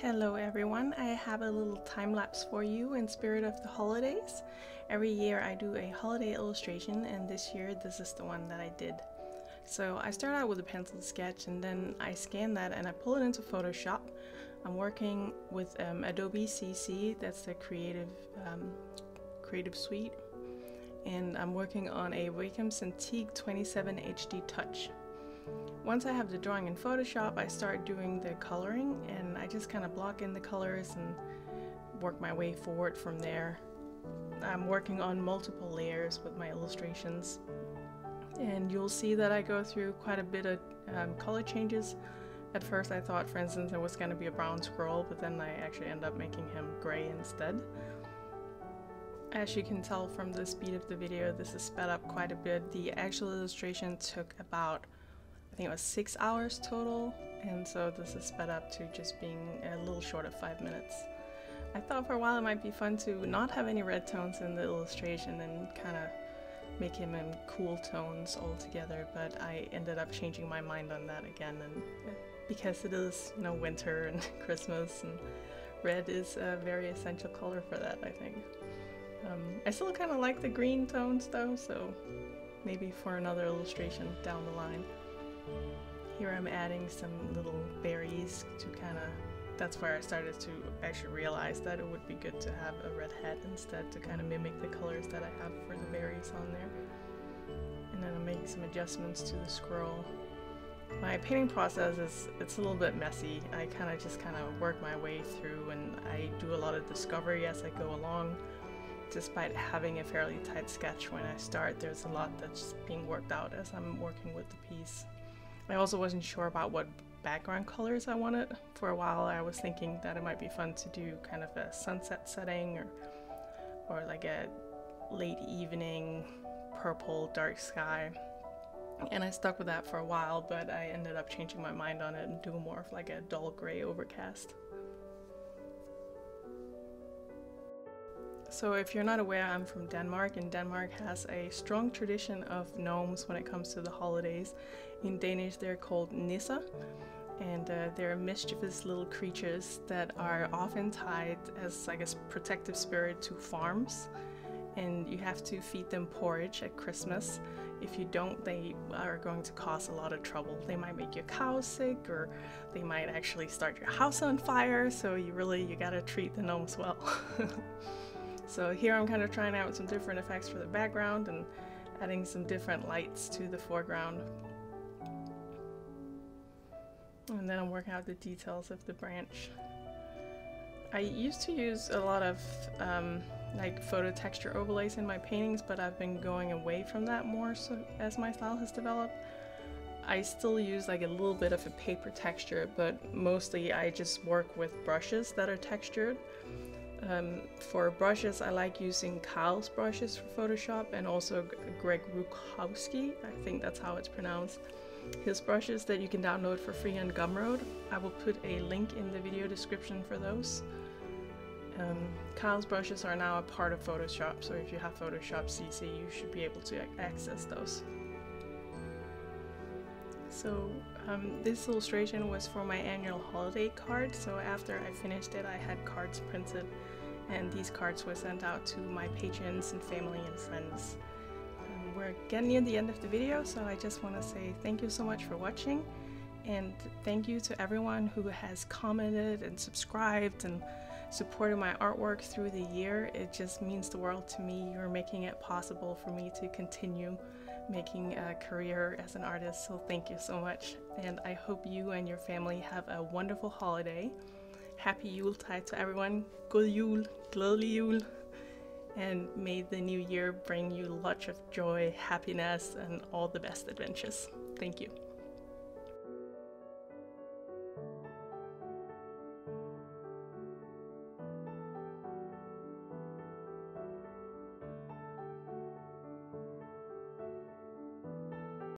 Hello everyone, I have a little time lapse for you in spirit of the holidays. Every year I do a holiday illustration, and this year this is the one that I did. So I start out with a pencil sketch and then I scan that and I pull it into Photoshop. I'm working with Adobe CC, that's the creative suite, and I'm working on a Wacom Cintiq 27 HD Touch. Once I have the drawing in Photoshop, I start doing the coloring, and I just kind of block in the colors and work my way forward from there. I'm working on multiple layers with my illustrations, and you'll see that I go through quite a bit of color changes. At first I thought, for instance, it was going to be a brown squirrel, but then I actually end up making him gray instead. As you can tell from the speed of the video, this is sped up quite a bit. The actual illustration took about, I think it was 6 hours total, and so this is sped up to just being a little short of 5 minutes. I thought for a while it might be fun to not have any red tones in the illustration and kind of make him in cool tones altogether, but I ended up changing my mind on that again, and because it is, you know, winter and Christmas, and red is a very essential color for that, I think. I still kind of like the green tones though, so maybe for another illustration down the line. Here I'm adding some little berries to kind of, that's where I started to actually realize that it would be good to have a red hat instead, to kind of mimic the colors that I have for the berries on there. And then I'm making some adjustments to the squirrel. My painting process it's a little bit messy. I kind of work my way through, and I do a lot of discovery as I go along. Despite having a fairly tight sketch when I start, there's a lot that's being worked out as I'm working with the piece. I also wasn't sure about what background colors I wanted. For a while I was thinking that it might be fun to do kind of a sunset setting or like a late evening purple dark sky. And I stuck with that for a while, but I ended up changing my mind on it and doing more of like a dull gray overcast. So if you're not aware, I'm from Denmark, and Denmark has a strong tradition of gnomes when it comes to the holidays. In Danish they're called nisser, and they're mischievous little creatures that are often tied as like a protective spirit to farms, and you have to feed them porridge at Christmas. If you don't, they are going to cause a lot of trouble. They might make your cows sick, or they might actually start your house on fire, so you gotta treat the gnomes well. So here I'm kind of trying out some different effects for the background and adding some different lights to the foreground. And then I'm working out the details of the branch. I used to use a lot of like photo texture overlays in my paintings, but I've been going away from that more so as my style has developed. I still use like a little bit of a paper texture, but mostly I just work with brushes that are textured. For brushes, I like using Kyle's brushes for Photoshop, and also Greg Rukowski, I think that's how it's pronounced. His brushes that you can download for free on Gumroad. I will put a link in the video description for those. Kyle's brushes are now a part of Photoshop, so if you have Photoshop CC, you should be able to access those. So this illustration was for my annual holiday card, so after I finished it I had cards printed, and these cards were sent out to my patrons and family and friends. We're getting near the end of the video, so I just want to say thank you so much for watching, and thank you to everyone who has commented and subscribed and supported my artwork through the year. It just means the world to me. You're making it possible for me to continue making a career as an artist, so thank you so much, and I hope you and your family have a wonderful holiday. Happy Yuletide to everyone. God jul, glædelig jul, and may the new year bring you lots of joy, happiness, and all the best adventures. Thank you.